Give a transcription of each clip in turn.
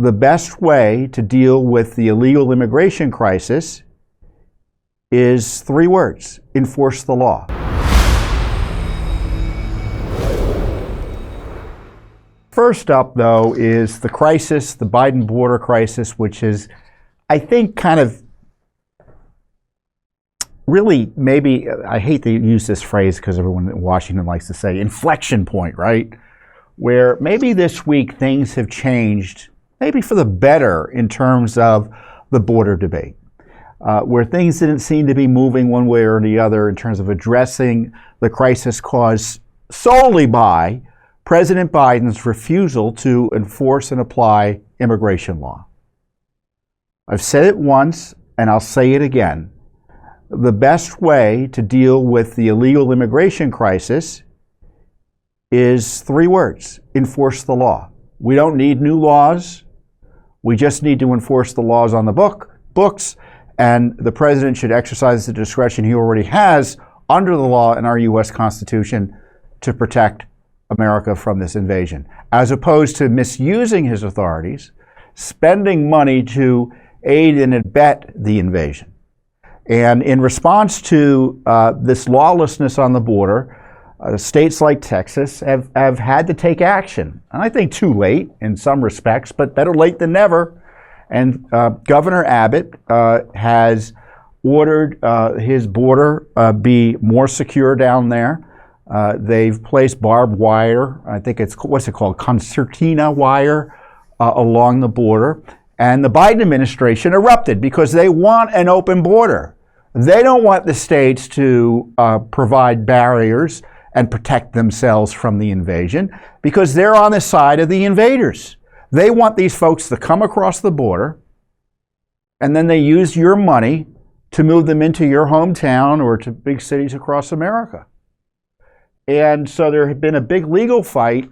The best way to deal with the illegal immigration crisis is 3 words: enforce the law. First up, though, is the crisis, the Biden border crisis, which is, I think, kind of really, maybe, I hate to use this phrase because everyone in Washington likes to say inflection point, right? Where maybe this week things have changed, maybe for the better in terms of the border debate, where things didn't seem to be moving one way or the other in terms of addressing the crisis caused solely by President Biden's refusal to enforce and apply immigration law. I've said it once, and I'll say it again. The best way to deal with the illegal immigration crisis is 3 words: enforce the law. We don't need new laws. We just need to enforce the laws on the books, and the president should exercise the discretion he already has under the law in our U.S. Constitution to protect America from this invasion, as opposed to misusing his authorities, spending money to aid and abet the invasion. And in response to this lawlessness on the border, states like Texas have had to take action. And I think too late in some respects, but better late than never. And Governor Abbott has ordered his border be more secure down there. They've placed barbed wire, I think it's, what's it called, concertina wire along the border. And the Biden administration erupted because they want an open border. They don't want the states to provide barriers and protect themselves from the invasion because they're on the side of the invaders. They want these folks to come across the border, and then they use your money to move them into your hometown or to big cities across America. And so there had been a big legal fight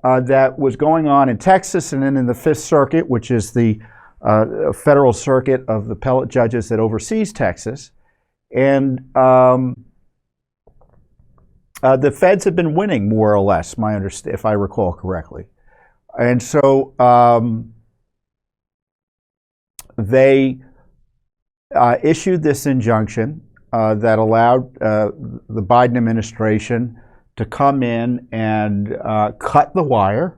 that was going on in Texas and then in the Fifth Circuit, which is the federal circuit of the appellate judges that oversees Texas. And the feds have been winning more or less, if I recall correctly. And so they issued this injunction that allowed the Biden administration to come in and cut the wire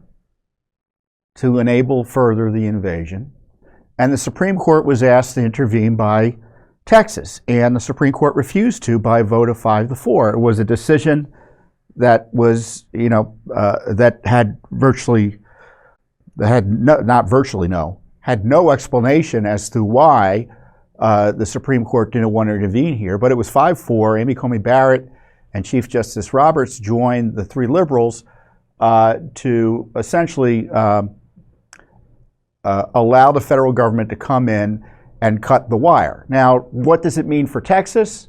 to enable further the invasion. And the Supreme Court was asked to intervene by Texas, and the Supreme Court refused to by a vote of 5-4. It was a decision that was, that had had no explanation as to why the Supreme Court didn't want to intervene here, but it was 5-4. Amy Coney Barrett and Chief Justice Roberts joined the 3 liberals to essentially allow the federal government to come in and cut the wire. Now, what does it mean for Texas?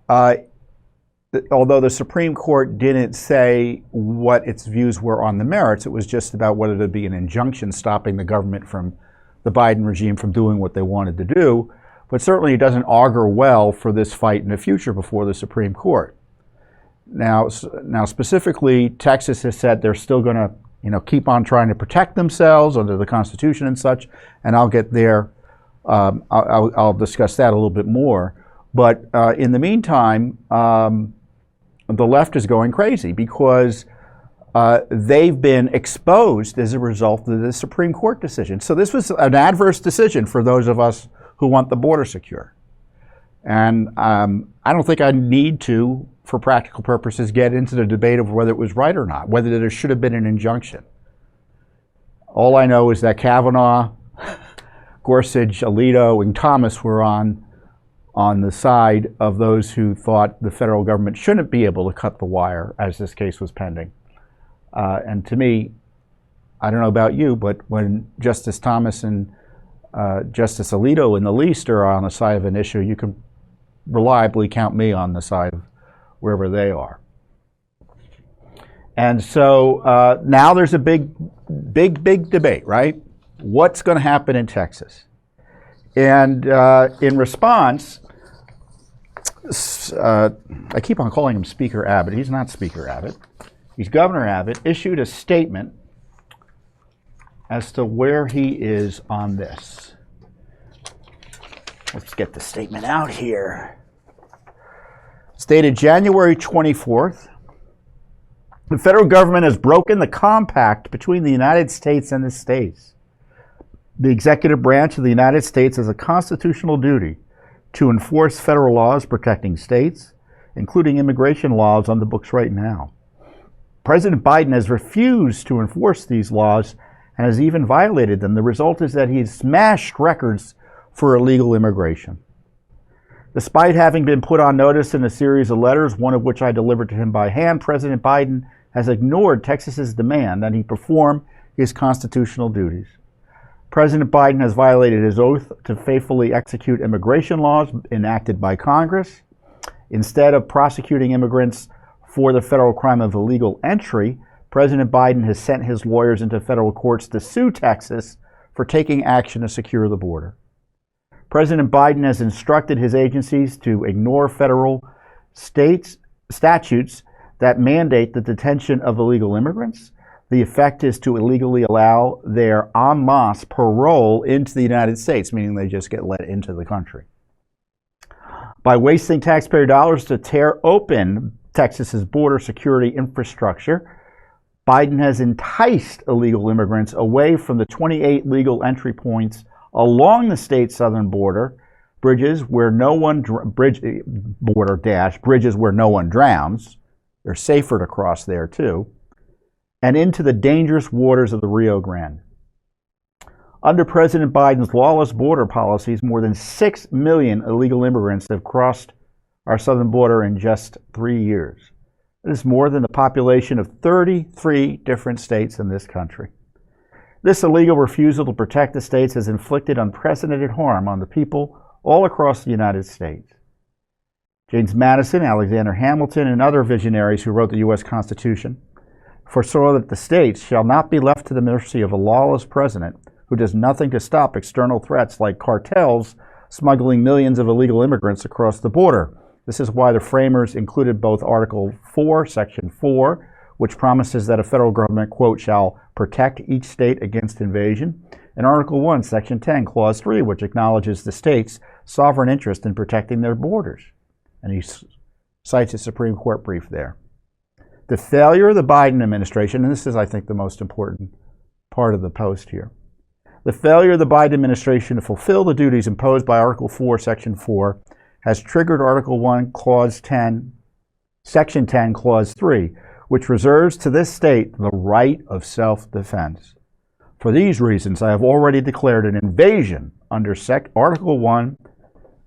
Although the Supreme Court didn't say what its views were on the merits, it was just about whether there'd be an injunction stopping the government from the Biden regime from doing what they wanted to do. But certainly it doesn't augur well for this fight in the future before the Supreme Court. Now specifically, Texas has said they're still going to, keep on trying to protect themselves under the Constitution and such. And I'll get there. I'll discuss that a little bit more. But in the meantime, the left is going crazy because they've been exposed as a result of the Supreme Court decision. So this was an adverse decision for those of us who want the border secure. And I don't think I need to, for practical purposes, get into the debate of whether it was right or not, whether there should have been an injunction. All I know is that Kavanaugh, Gorsuch, Alito, and Thomas were on the side of those who thought the federal government shouldn't be able to cut the wire as this case was pending. And to me, I don't know about you, but when Justice Thomas and Justice Alito in the least are on the side of an issue, you can reliably count me on the side of wherever they are. And so now there's a big debate, right? What's going to happen in Texas? And in response, I keep on calling him Speaker Abbott. He's not Speaker Abbott. He's Governor Abbott, issued a statement as to where he is on this. Let's get the statement out here. Stated January 24th, the federal government has broken the compact between the United States and the states. The executive branch of the United States has a constitutional duty to enforce federal laws protecting states, including immigration laws on the books right now. President Biden has refused to enforce these laws and has even violated them. The result is that he's smashed records for illegal immigration. Despite having been put on notice in a series of letters, one of which I delivered to him by hand, President Biden has ignored Texas's demand that he perform his constitutional duties. President Biden has violated his oath to faithfully execute immigration laws enacted by Congress. Instead of prosecuting immigrants for the federal crime of illegal entry, President Biden has sent his lawyers into federal courts to sue Texas for taking action to secure the border. President Biden has instructed his agencies to ignore federal statutes that mandate the detention of illegal immigrants. The effect is to illegally allow their en masse parole into the United States, meaning they just get let into the country. By wasting taxpayer dollars to tear open Texas's border security infrastructure, Biden has enticed illegal immigrants away from the 28 legal entry points along the state's southern border, bridges where no one drowns. They're safer to cross there too, and into the dangerous waters of the Rio Grande. Under President Biden's lawless border policies, more than 6 million illegal immigrants have crossed our southern border in just 3 years. It is more than the population of 33 different states in this country. This illegal refusal to protect the states has inflicted unprecedented harm on the people all across the United States. James Madison, Alexander Hamilton, and other visionaries who wrote the U.S. Constitution foresaw that the states shall not be left to the mercy of a lawless president who does nothing to stop external threats like cartels smuggling millions of illegal immigrants across the border. This is why the framers included both Article 4, Section 4, which promises that a federal government, quote, shall protect each state against invasion, and Article 1, Section 10, Clause 3, which acknowledges the state's sovereign interest in protecting their borders. And he cites a Supreme Court brief there. The failure of the Biden administration, and this is, I think, the most important part of the post here, the failure of the Biden administration to fulfill the duties imposed by Article 4, Section 4, has triggered Article 1, Clause 10, Section 10, Clause 3, which reserves to this state the right of self-defense. For these reasons, I have already declared an invasion under Article 1,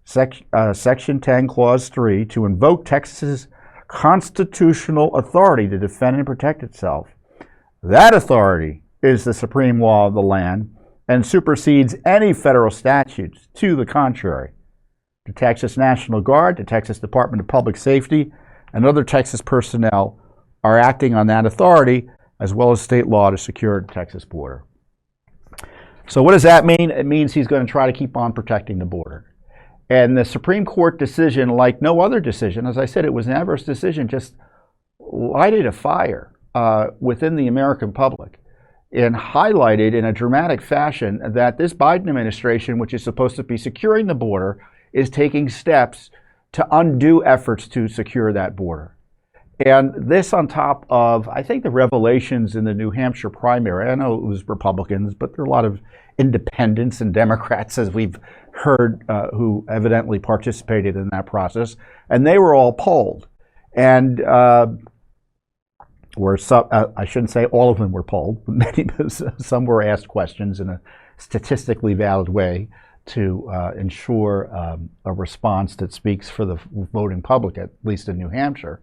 Section 10, Clause 3, to invoke Texas's constitutional authority to defend and protect itself. That authority is the supreme law of the land and supersedes any federal statutes to the contrary. The Texas National Guard, the Texas Department of Public Safety, and other Texas personnel are acting on that authority, as well as state law, to secure the Texas border. So what does that mean? It means he's going to try to keep on protecting the border. And the Supreme Court decision, like no other decision, as I said, it was an adverse decision, just lighted a fire within the American public and highlighted in a dramatic fashion that this Biden administration, which is supposed to be securing the border, is taking steps to undo efforts to secure that border. And this on top of, I think, the revelations in the New Hampshire primary. I know it was Republicans, but there are a lot of independents and Democrats, as we've heard, who evidently participated in that process. And they were all polled. And I shouldn't say all of them were polled. Some were asked questions in a statistically valid way to ensure a response that speaks for the voting public, at least in New Hampshire.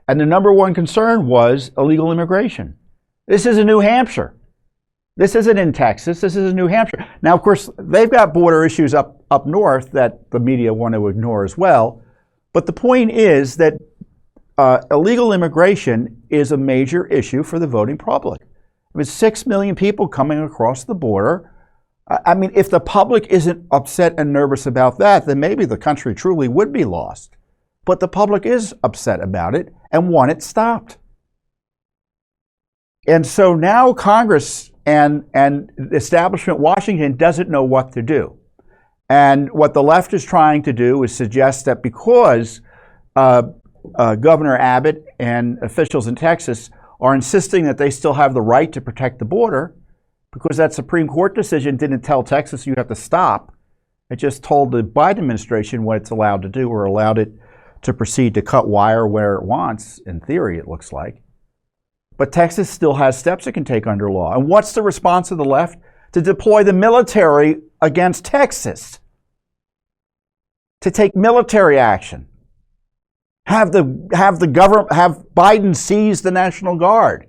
And the number one concern was illegal immigration. This is in New Hampshire. This isn't in Texas. This is in New Hampshire. Now, of course, they've got border issues up north that the media want to ignore as well. But the point is that illegal immigration is a major issue for the voting public. With 6 million people coming across the border, I mean, if the public isn't upset and nervous about that, then maybe the country truly would be lost. But the public is upset about it and want it stopped. And so now Congress and the establishment Washington doesn't know what to do. And what the left is trying to do is suggest that because Governor Abbott and officials in Texas are insisting that they still have the right to protect the border, because that Supreme Court decision didn't tell Texas you have to stop. It just told the Biden administration what it's allowed to do, or allowed it to proceed to cut wire where it wants, in theory, it looks like. But Texas still has steps it can take under law. And what's the response of the left? To deploy the military against Texas. To take military action. Have Biden seize the National Guard,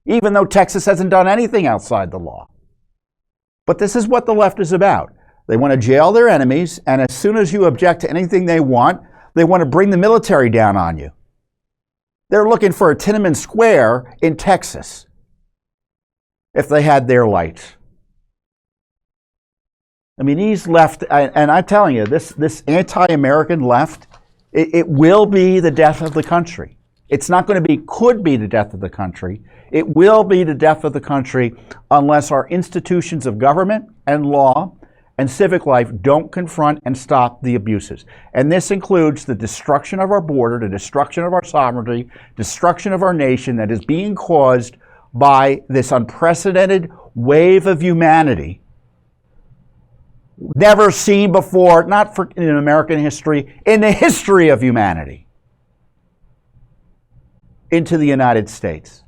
even though Texas hasn't done anything outside the law. But this is what the left is about. They want to jail their enemies, and as soon as you object to anything they want to bring the military down on you. They're looking for a Tiananmen Square in Texas, if they had their lights. I mean, these left, and I'm telling you, this anti-American left, it will be the death of the country. It's not going to be, could be the death of the country. It will be the death of the country unless our institutions of government and law and civic life don't confront and stop the abuses. And this includes the destruction of our border, the destruction of our sovereignty, destruction of our nation that is being caused by this unprecedented wave of humanity, never seen before, not in American history, in the history of humanity, into the United States.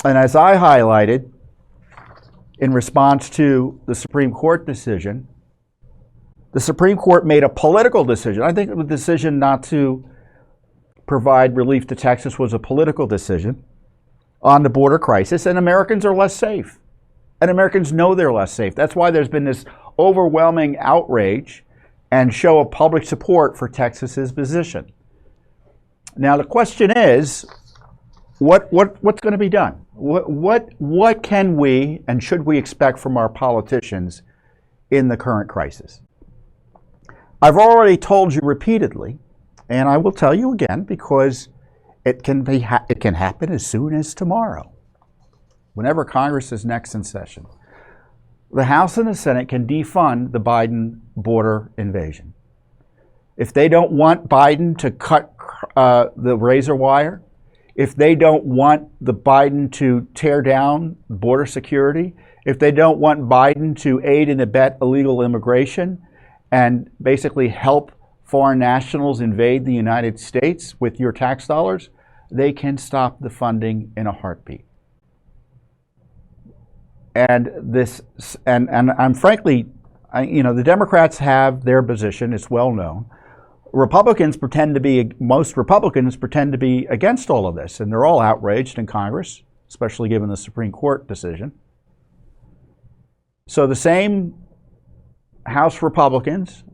And as I highlighted, in response to the Supreme Court decision, the Supreme Court made a political decision. I think the decision not to provide relief to Texas was a political decision on the border crisis, and Americans are less safe. And Americans know they're less safe. That's why there's been this overwhelming outrage and show of public support for Texas's position. Now the question is, what's going to be done? What can we and should we expect from our politicians in the current crisis? I've already told you repeatedly, and I will tell you again because it can happen as soon as tomorrow, whenever Congress is next in session. The House and the Senate can defund the Biden border invasion. If they don't want Biden to cut the razor wire, if they don't want the Biden to tear down border security, if they don't want Biden to aid and abet illegal immigration and basically help foreign nationals invade the United States with your tax dollars, they can stop the funding in a heartbeat. And I'm frankly, the Democrats have their position, it's well known. Most Republicans pretend to be against all of this, and they're all outraged in Congress, especially given the Supreme Court decision. So the same House Republicans,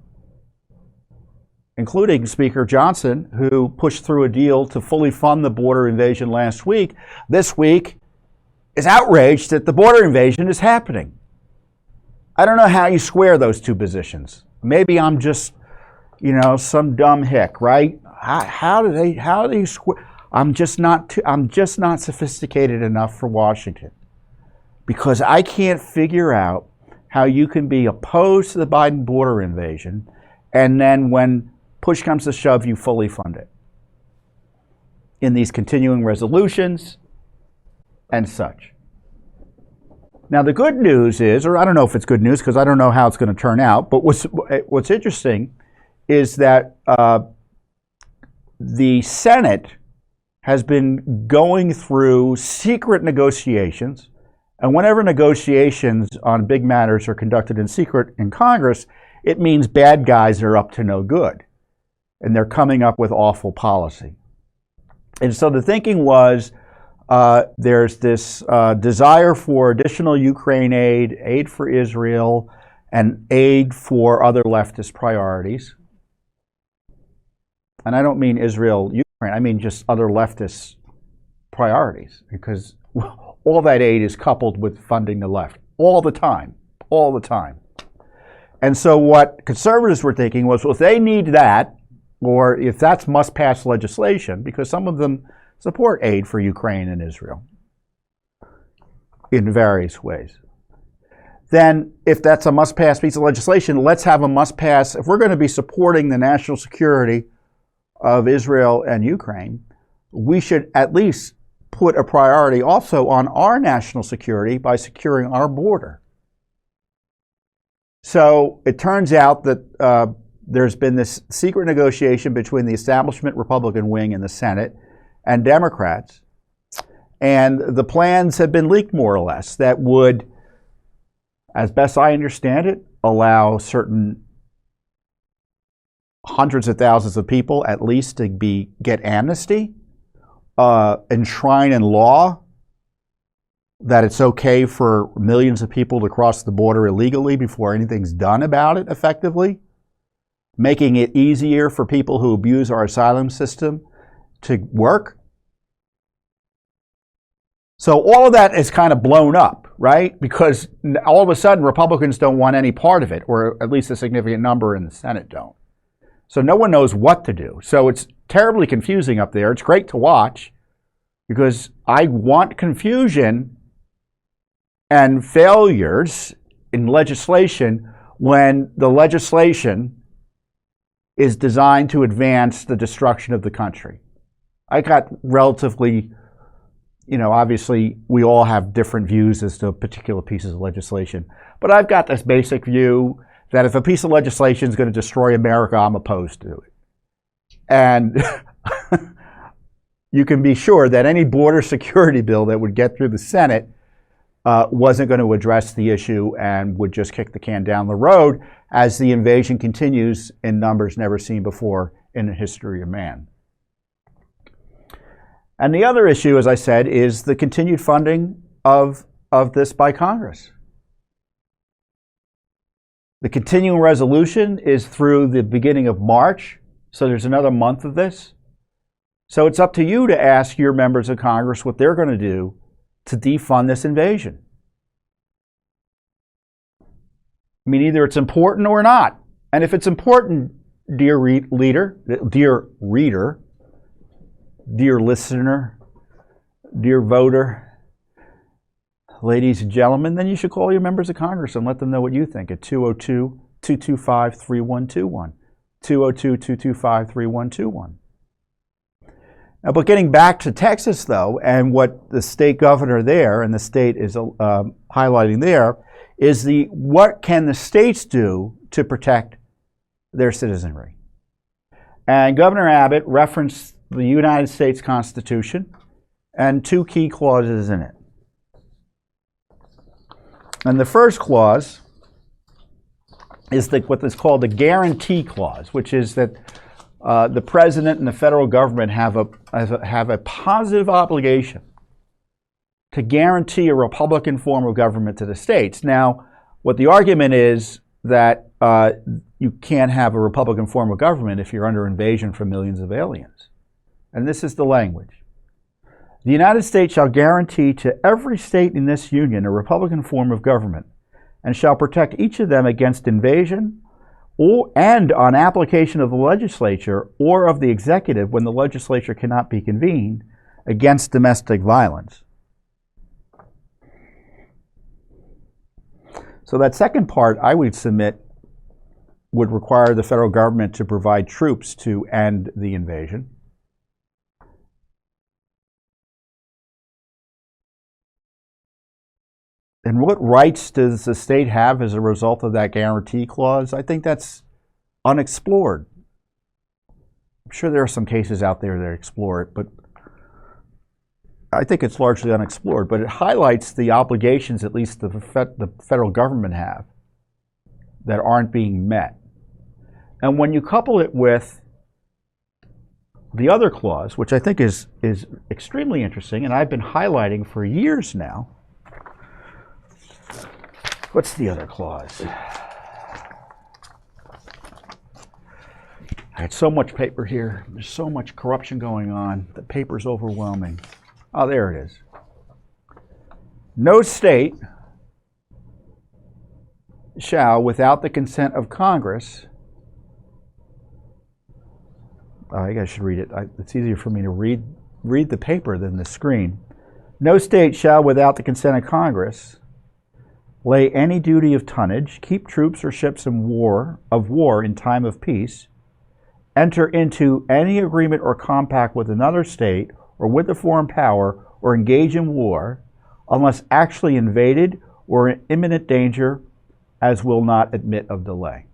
including Speaker Johnson, who pushed through a deal to fully fund the border invasion last week, this week is outraged that the border invasion is happening. I don't know how you square those two positions. Maybe I'm just some dumb hick, right? How do you square? I'm just not sophisticated enough for Washington, because I can't figure out how you can be opposed to the Biden border invasion and then when push comes to shove, you fully fund it in these continuing resolutions and such. Now the good news is, or I don't know if it's good news because I don't know how it's going to turn out, but what's interesting is that the Senate has been going through secret negotiations, and whenever negotiations on big matters are conducted in secret in Congress, it means bad guys are up to no good, and they're coming up with awful policy. And so the thinking was there's this desire for additional Ukraine aid for Israel, and aid for other leftist priorities. And I don't mean Israel, Ukraine, I mean just other leftist priorities, because all that aid is coupled with funding the left all the time. And so what conservatives were thinking was, well, if they need that, or if that's must-pass legislation, because some of them support aid for Ukraine and Israel in various ways, then if that's a must-pass piece of legislation, let's have a must-pass. If we're going to be supporting the national security of Israel and Ukraine, we should at least put a priority also on our national security by securing our border. So it turns out that there's been this secret negotiation between the establishment Republican wing in the Senate and Democrats, and the plans have been leaked more or less that would, as best I understand it, allow certain hundreds of thousands of people at least to get amnesty, enshrine in law that it's okay for millions of people to cross the border illegally before anything's done about it effectively, making it easier for people who abuse our asylum system to work. So all of that is kind of blown up, right? Because all of a sudden Republicans don't want any part of it, or at least a significant number in the Senate don't. So no one knows what to do. So it's terribly confusing up there. It's great to watch because I want confusion and failures in legislation when the legislation is designed to advance the destruction of the country. I got relatively, obviously we all have different views as to particular pieces of legislation, but I've got this basic view that if a piece of legislation is going to destroy America, I'm opposed to it. And you can be sure that any border security bill that would get through the Senate wasn't going to address the issue and would just kick the can down the road as the invasion continues in numbers never seen before in the history of man. And the other issue, as I said, is the continued funding of this by Congress. The continuing resolution is through the beginning of March, so there's another month of this. So it's up to you to ask your members of Congress what they're going to do to defund this invasion. I mean, either it's important or not. And if it's important, dear reader, dear listener, dear voter, ladies and gentlemen, then you should call your members of Congress and let them know what you think at 202-225-3121. 202-225-3121. Now, but getting back to Texas, though, and what the state governor there and the state is highlighting there is what can the states do to protect their citizenry. And Governor Abbott referenced the United States Constitution and two key clauses in it. And the first clause is what is called the guarantee clause, which is that the president and the federal government have a positive obligation to guarantee a Republican form of government to the states. Now, what the argument is that you can't have a Republican form of government if you're under invasion from millions of aliens. And this is the language. The United States shall guarantee to every state in this union a Republican form of government and shall protect each of them against invasion and on application of the legislature or of the executive when the legislature cannot be convened against domestic violence. So that second part, I would submit, would require the federal government to provide troops to end the invasion. And what rights does the state have as a result of that guarantee clause? I think that's unexplored. I'm sure there are some cases out there that explore it, but I think it's largely unexplored. But it highlights the obligations, at least the federal government have, that aren't being met. And when you couple it with the other clause, which I think is extremely interesting, and I've been highlighting for years now. What's the other clause? I had so much paper here. There's so much corruption going on. The paper's overwhelming. Oh, there it is. No state shall, without the consent of Congress, I guess I should read it. It's easier for me to read the paper than the screen. No state shall, without the consent of Congress, lay any duty of tonnage, keep troops or ships in war in time of peace, enter into any agreement or compact with another state or with a foreign power, or engage in war, unless actually invaded or in imminent danger, as will not admit of delay.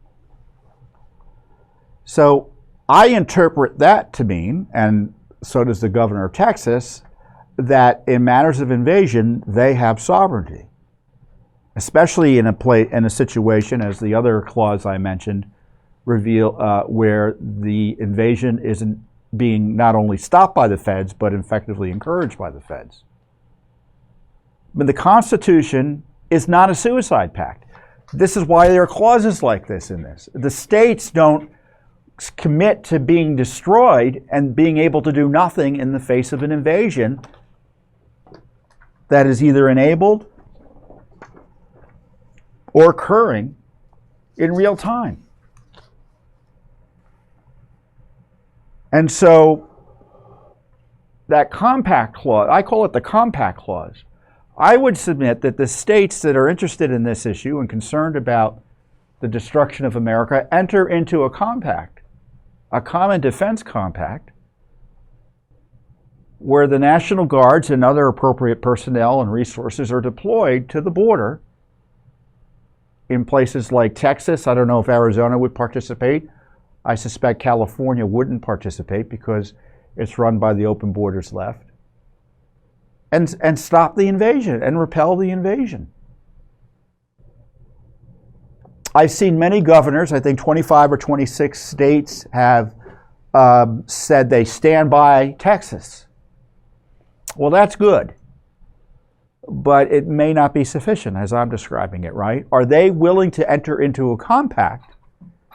So I interpret that to mean, and so does the governor of Texas, that in matters of invasion, they have sovereignty, especially in a situation, as the other clause I mentioned, where the invasion isn't being not only stopped by the feds, but effectively encouraged by the feds. But the Constitution is not a suicide pact. This is why there are clauses like this in this. The states don't commit to being destroyed and being able to do nothing in the face of an invasion that is either enabled or occurring in real time. And so that compact clause, I call it the compact clause. I would submit that the states that are interested in this issue and concerned about the destruction of America enter into a compact, a common defense compact, where the National Guards and other appropriate personnel and resources are deployed to the border in places like Texas. I don't know if Arizona would participate. I suspect California wouldn't participate because it's run by the open borders left. And stop the invasion and repel the invasion. I've seen many governors, I think 25 or 26 states have said they stand by Texas. Well, that's good, but it may not be sufficient as I'm describing it, right? Are they willing to enter into a compact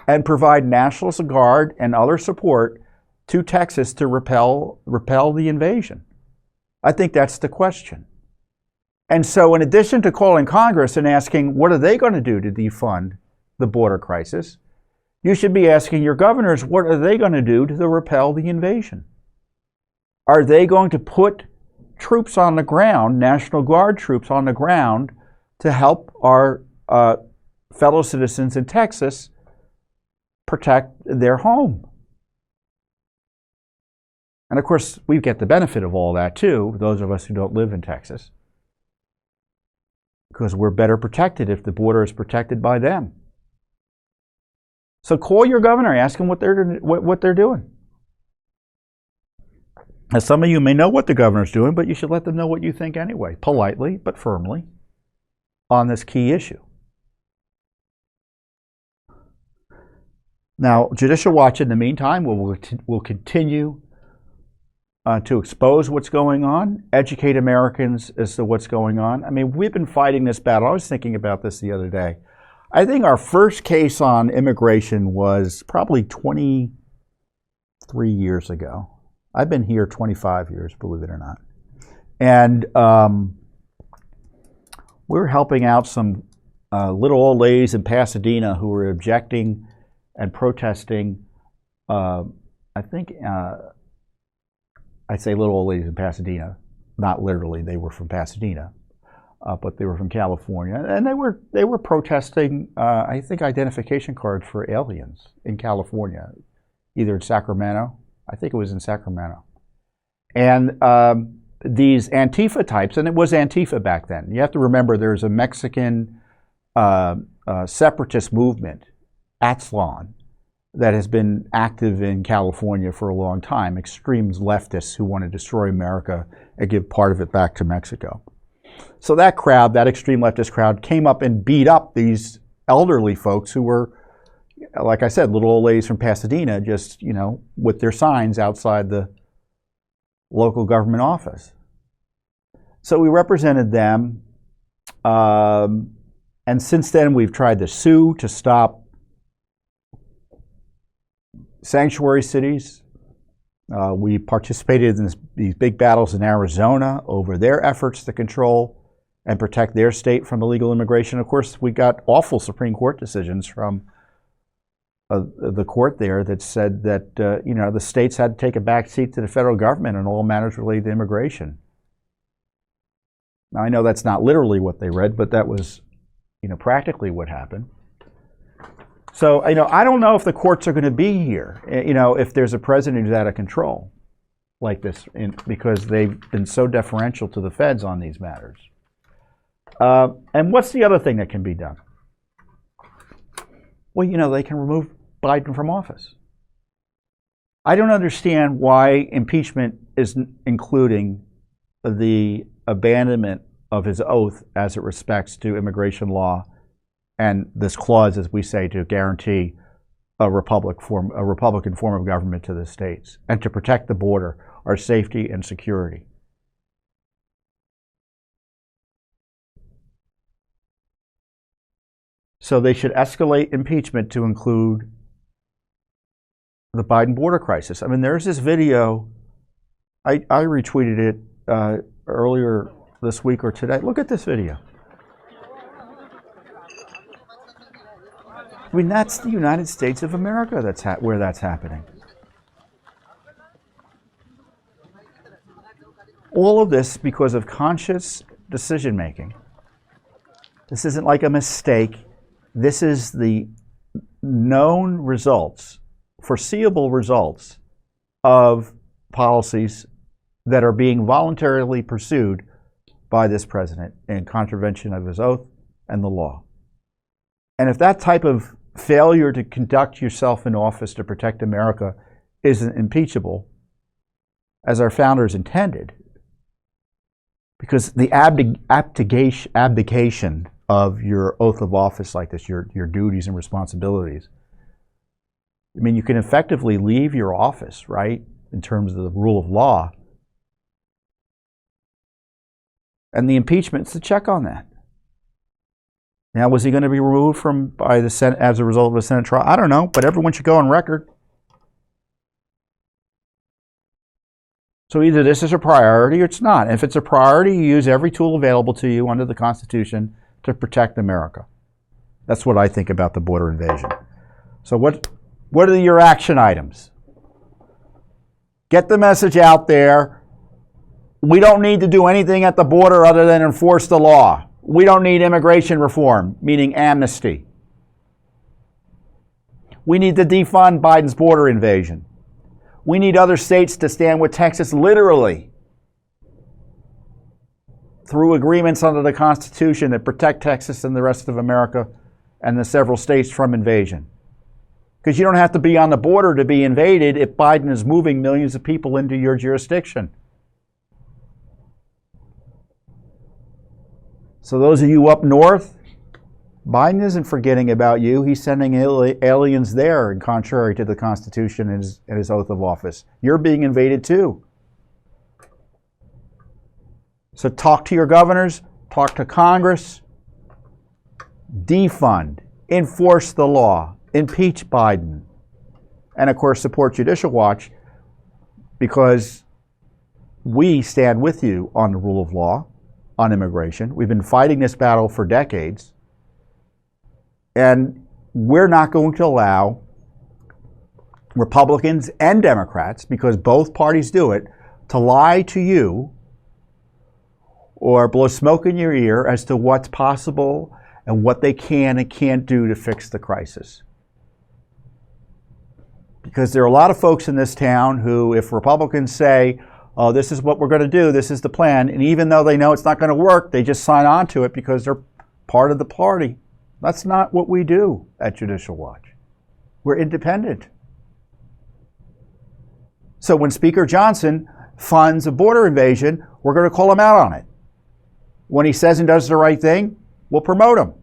and provide National Guard and other support to Texas to repel the invasion? I think that's the question. And so in addition to calling Congress and asking what are they going to do to defund the border crisis, you should be asking your governors what are they going to do to repel the invasion? Are they going to put troops on the ground, National Guard troops on the ground, to help our fellow citizens in Texas protect their home? And of course, we get the benefit of all that too, those of us who don't live in Texas, because we're better protected if the border is protected by them. So call your governor, ask them what they're doing. As some of you may know what the governor's doing, but you should let them know what you think anyway, politely but firmly, on this key issue. Now, Judicial Watch, in the meantime, will continue to expose what's going on, educate Americans as to what's going on. I mean, we've been fighting this battle. I was thinking about this the other day. I think our first case on immigration was probably 23 years ago. I've been here 25 years, believe it or not. And we're helping out some little old ladies in Pasadena who were objecting and protesting. I think I'd say little old ladies in Pasadena, not literally, they were from Pasadena, but they were from California, and they were protesting, I think, identification cards for aliens in California, either in Sacramento. I think it was in Sacramento. And these Antifa types, and it was Antifa back then. You have to remember there's a Mexican separatist movement, Atslon, that has been active in California for a long time, extreme leftists who want to destroy America and give part of it back to Mexico. So that crowd, that extreme leftist crowd, came up and beat up these elderly folks who were, like I said, little old ladies from Pasadena, just, you know, with their signs outside the local government office. So we represented them, and since then we've tried to sue to stop sanctuary cities. We participated in these big battles in Arizona over their efforts to control and protect their state from illegal immigration. Of course, we got awful Supreme Court decisions from the court there that said that the states had to take a back seat to the federal government on all matters related to immigration. Now, I know that's not literally what they read, but that was practically what happened. So I don't know if the courts are going to be here if there's a president who's out of control like this, because they've been so deferential to the feds on these matters. And what's the other thing that can be done? Well, they can remove Biden from office. I don't understand why impeachment is including the abandonment of his oath as it respects to immigration law and this clause, as we say, to guarantee a Republican form of government to the states and to protect the border, our safety and security. So they should escalate impeachment to include the Biden border crisis. I mean, there's this video, I retweeted it earlier this week or today. Look at this video. I mean, that's the United States of America where that's happening. All of this because of conscious decision making. This isn't like a mistake. This is the known results, foreseeable results of policies that are being voluntarily pursued by this president in contravention of his oath and the law. And if that type of failure to conduct yourself in office to protect America isn't impeachable, as our founders intended, because the abdication of your oath of office like this, your duties and responsibilities, I mean, you can effectively leave your office, right, in terms of the rule of law. And the impeachment's the check on that. Now, was he going to be removed by the Senate as a result of a Senate trial? I don't know, but everyone should go on record. So either this is a priority or it's not. And if it's a priority, you use every tool available to you under the Constitution to protect America. That's what I think about the border invasion. So what are your action items? Get the message out there. We don't need to do anything at the border other than enforce the law. We don't need immigration reform, meaning amnesty. We need to defund Biden's border invasion. We need other states to stand with Texas literally through agreements under the Constitution that protect Texas and the rest of America and the several states from invasion. Because you don't have to be on the border to be invaded if Biden is moving millions of people into your jurisdiction. So those of you up north, Biden isn't forgetting about you. He's sending aliens there, contrary to the Constitution and his oath of office. You're being invaded too. So talk to your governors, talk to Congress, defund, enforce the law, impeach Biden, and of course support Judicial Watch, because we stand with you on the rule of law, on immigration. We've been fighting this battle for decades, and we're not going to allow Republicans and Democrats, because both parties do it, to lie to you or blow smoke in your ear as to what's possible and what they can and can't do to fix the crisis. Because there are a lot of folks in this town who, if Republicans say, oh, this is what we're going to do, this is the plan, and even though they know it's not going to work, they just sign on to it because they're part of the party. That's not what we do at Judicial Watch. We're independent. So when Speaker Johnson funds a border invasion, we're going to call him out on it. When he says and does the right thing, we'll promote him.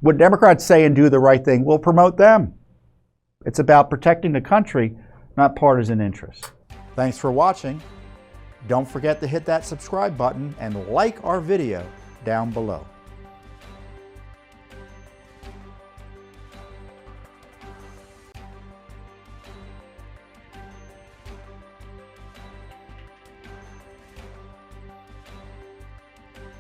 When Democrats say and do the right thing, we'll promote them. It's about protecting the country, not partisan interests. Thanks for watching. Don't forget to hit that subscribe button and like our video down below.